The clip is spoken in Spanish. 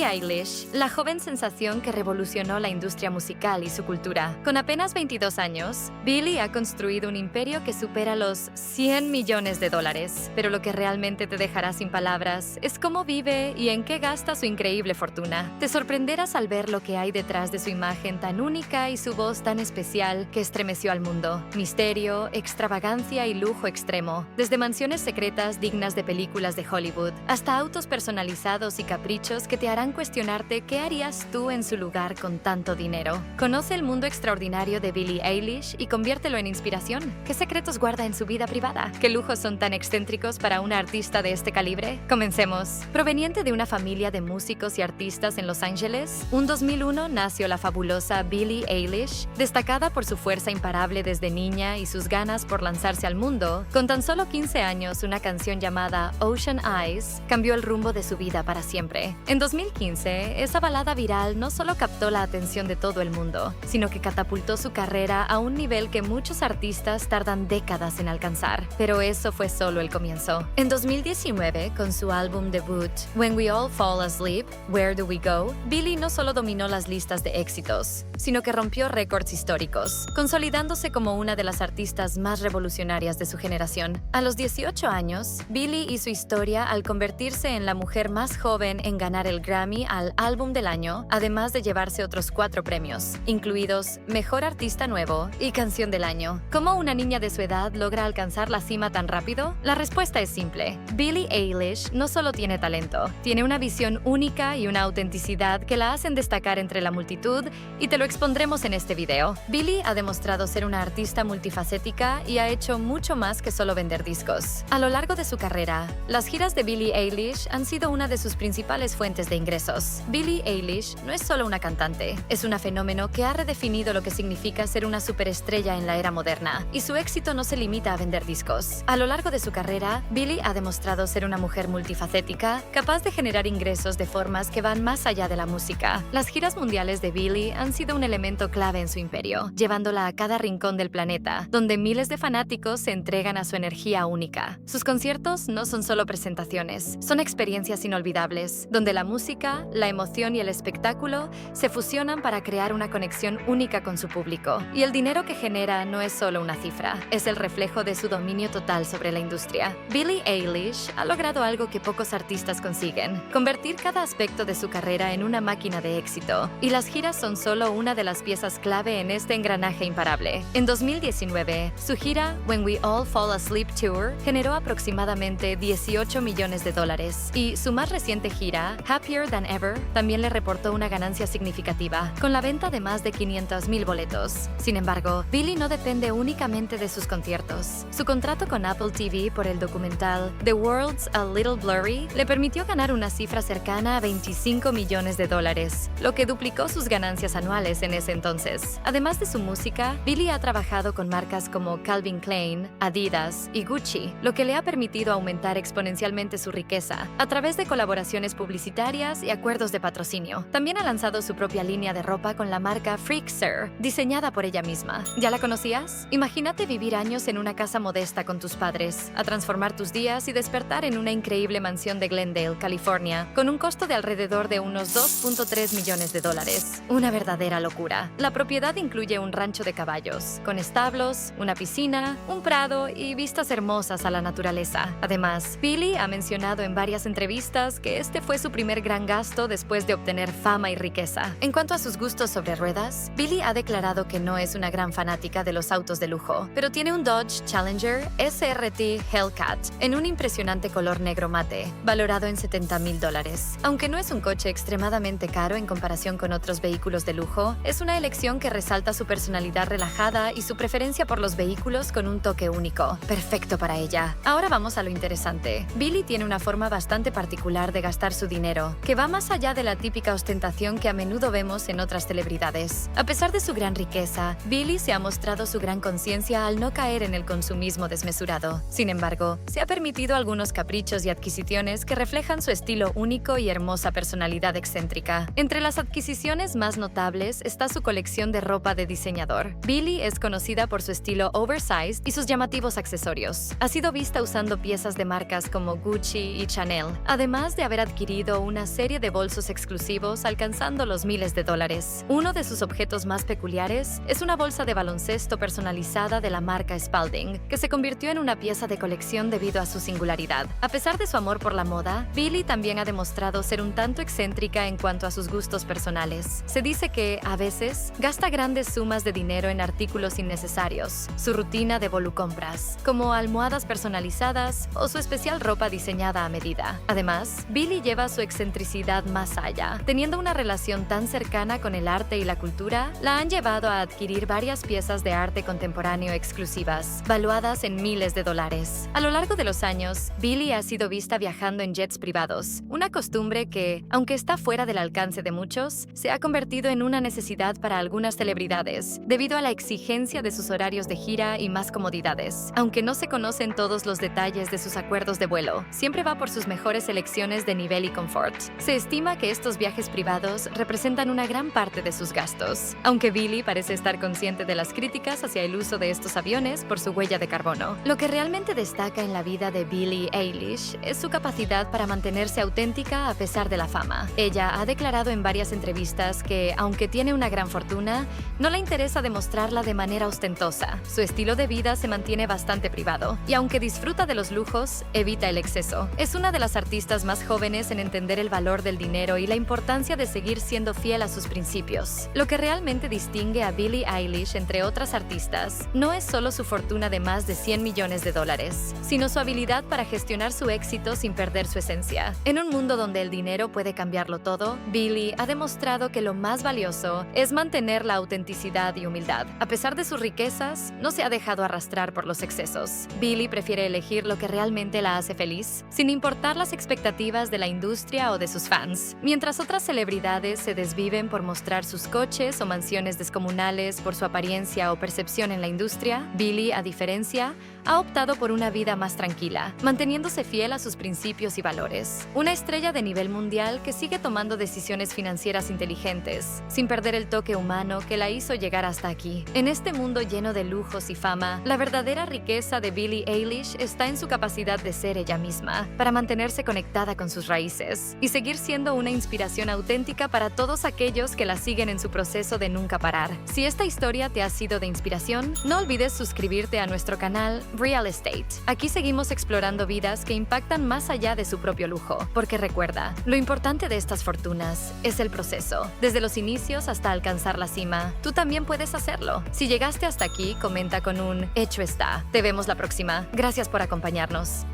Billie Eilish, la joven sensación que revolucionó la industria musical y su cultura. Con apenas 22 años, Billie ha construido un imperio que supera los $100 millones. Pero lo que realmente te dejará sin palabras es cómo vive y en qué gasta su increíble fortuna. Te sorprenderás al ver lo que hay detrás de su imagen tan única y su voz tan especial que estremeció al mundo. Misterio, extravagancia y lujo extremo. Desde mansiones secretas dignas de películas de Hollywood, hasta autos personalizados y caprichos que te harán cuestionarte qué harías tú en su lugar con tanto dinero. Conoce el mundo extraordinario de Billie Eilish y conviértelo en inspiración. ¿Qué secretos guarda en su vida privada? ¿Qué lujos son tan excéntricos para una artista de este calibre? Comencemos. Proveniente de una familia de músicos y artistas en Los Ángeles, en 2001 nació la fabulosa Billie Eilish, destacada por su fuerza imparable desde niña y sus ganas por lanzarse al mundo. Con tan solo 15 años, una canción llamada Ocean Eyes cambió el rumbo de su vida para siempre. En 2015, esa balada viral no solo captó la atención de todo el mundo, sino que catapultó su carrera a un nivel que muchos artistas tardan décadas en alcanzar. Pero eso fue solo el comienzo. En 2019, con su álbum debut, When We All Fall Asleep, Where Do We Go?, Billie no solo dominó las listas de éxitos, sino que rompió récords históricos, consolidándose como una de las artistas más revolucionarias de su generación. A los 18 años, Billie hizo historia al convertirse en la mujer más joven en ganar el Grammy al Álbum del Año, además de llevarse otros 4 premios, incluidos Mejor Artista Nuevo y Canción del Año. ¿Cómo una niña de su edad logra alcanzar la cima tan rápido? La respuesta es simple. Billie Eilish no solo tiene talento, tiene una visión única y una autenticidad que la hacen destacar entre la multitud, y te lo expondremos en este video. Billie ha demostrado ser una artista multifacética y ha hecho mucho más que solo vender discos. A lo largo de su carrera, las giras de Billie Eilish han sido una de sus principales fuentes de ingresos. Billie Eilish no es solo una cantante, es una fenómeno que ha redefinido lo que significa ser una superestrella en la era moderna, y su éxito no se limita a vender discos. A lo largo de su carrera, Billie ha demostrado ser una mujer multifacética, capaz de generar ingresos de formas que van más allá de la música. Las giras mundiales de Billie han sido un elemento clave en su imperio, llevándola a cada rincón del planeta, donde miles de fanáticos se entregan a su energía única. Sus conciertos no son solo presentaciones, son experiencias inolvidables, donde la música, la emoción y el espectáculo se fusionan para crear una conexión única con su público. Y el dinero que genera no es solo una cifra, es el reflejo de su dominio total sobre la industria. Billie Eilish ha logrado algo que pocos artistas consiguen: convertir cada aspecto de su carrera en una máquina de éxito. Y las giras son solo una de las piezas clave en este engranaje imparable. En 2019, su gira When We All Fall Asleep Tour generó aproximadamente $18 millones, y su más reciente gira, Happier Than Ever, también le reportó una ganancia significativa, con la venta de más de 500,000 boletos. Sin embargo, Billie no depende únicamente de sus conciertos. Su contrato con Apple TV por el documental The World's a Little Blurry le permitió ganar una cifra cercana a $25 millones, lo que duplicó sus ganancias anuales en ese entonces. Además de su música, Billie ha trabajado con marcas como Calvin Klein, Adidas y Gucci, lo que le ha permitido aumentar exponencialmente su riqueza a través de colaboraciones publicitarias y acuerdos de patrocinio. También ha lanzado su propia línea de ropa con la marca Freakser, diseñada por ella misma. ¿Ya la conocías? Imagínate vivir años en una casa modesta con tus padres, a transformar tus días y despertar en una increíble mansión de Glendale, California, con un costo de alrededor de unos $2.3 millones. Una verdadera locura. La propiedad incluye un rancho de caballos, con establos, una piscina, un prado y vistas hermosas a la naturaleza. Además, Billie ha mencionado en varias entrevistas que este fue su primer gran gasto después de obtener fama y riqueza. En cuanto a sus gustos sobre ruedas, Billie ha declarado que no es una gran fanática de los autos de lujo, pero tiene un Dodge Challenger SRT Hellcat en un impresionante color negro mate, valorado en $70,000. Aunque no es un coche extremadamente caro en comparación con otros vehículos de lujo, es una elección que resalta su personalidad relajada y su preferencia por los vehículos con un toque único, perfecto para ella. Ahora vamos a lo interesante. Billie tiene una forma bastante particular de gastar su dinero, que va más allá de la típica ostentación que a menudo vemos en otras celebridades. A pesar de su gran riqueza, Billie se ha mostrado su gran conciencia al no caer en el consumismo desmesurado. Sin embargo, se ha permitido algunos caprichos y adquisiciones que reflejan su estilo único y hermosa personalidad excéntrica. Entre las adquisiciones más notables está su colección de ropa de diseñador. Billie es conocida por su estilo oversized y sus llamativos accesorios. Ha sido vista usando piezas de marcas como Gucci y Chanel, además de haber adquirido una serie serie de bolsos exclusivos alcanzando los miles de dólares. Uno de sus objetos más peculiares es una bolsa de baloncesto personalizada de la marca Spalding, que se convirtió en una pieza de colección debido a su singularidad. A pesar de su amor por la moda, Billie también ha demostrado ser un tanto excéntrica en cuanto a sus gustos personales. Se dice que, a veces, gasta grandes sumas de dinero en artículos innecesarios, su rutina de volucompras, como almohadas personalizadas o su especial ropa diseñada a medida. Además, Billie lleva su excentricidad más allá. Teniendo una relación tan cercana con el arte y la cultura, la han llevado a adquirir varias piezas de arte contemporáneo exclusivas, valuadas en miles de dólares. A lo largo de los años, Billie ha sido vista viajando en jets privados, una costumbre que, aunque está fuera del alcance de muchos, se ha convertido en una necesidad para algunas celebridades, debido a la exigencia de sus horarios de gira y más comodidades. Aunque no se conocen todos los detalles de sus acuerdos de vuelo, siempre va por sus mejores elecciones de nivel y confort. Se estima que estos viajes privados representan una gran parte de sus gastos, aunque Billie parece estar consciente de las críticas hacia el uso de estos aviones por su huella de carbono. Lo que realmente destaca en la vida de Billie Eilish es su capacidad para mantenerse auténtica a pesar de la fama. Ella ha declarado en varias entrevistas que, aunque tiene una gran fortuna, no le interesa demostrarla de manera ostentosa. Su estilo de vida se mantiene bastante privado, y aunque disfruta de los lujos, evita el exceso. Es una de las artistas más jóvenes en entender el valor del dinero y la importancia de seguir siendo fiel a sus principios. Lo que realmente distingue a Billie Eilish entre otras artistas no es solo su fortuna de más de 100 millones de dólares, sino su habilidad para gestionar su éxito sin perder su esencia. En un mundo donde el dinero puede cambiarlo todo, Billie ha demostrado que lo más valioso es mantener la autenticidad y humildad. A pesar de sus riquezas, no se ha dejado arrastrar por los excesos. Billie prefiere elegir lo que realmente la hace feliz, sin importar las expectativas de la industria o de sus fans. Mientras otras celebridades se desviven por mostrar sus coches o mansiones descomunales por su apariencia o percepción en la industria, Billie, a diferencia, ha optado por una vida más tranquila, manteniéndose fiel a sus principios y valores. Una estrella de nivel mundial que sigue tomando decisiones financieras inteligentes, sin perder el toque humano que la hizo llegar hasta aquí. En este mundo lleno de lujos y fama, la verdadera riqueza de Billie Eilish está en su capacidad de ser ella misma, para mantenerse conectada con sus raíces y seguir siendo una inspiración auténtica para todos aquellos que la siguen en su proceso de nunca parar. Si esta historia te ha sido de inspiración, no olvides suscribirte a nuestro canal Real Estate. Aquí seguimos explorando vidas que impactan más allá de su propio lujo, porque recuerda, lo importante de estas fortunas es el proceso, desde los inicios hasta alcanzar la cima. Tú también puedes hacerlo. Si llegaste hasta aquí, comenta con un "hecho está". Te vemos la próxima. Gracias por acompañarnos.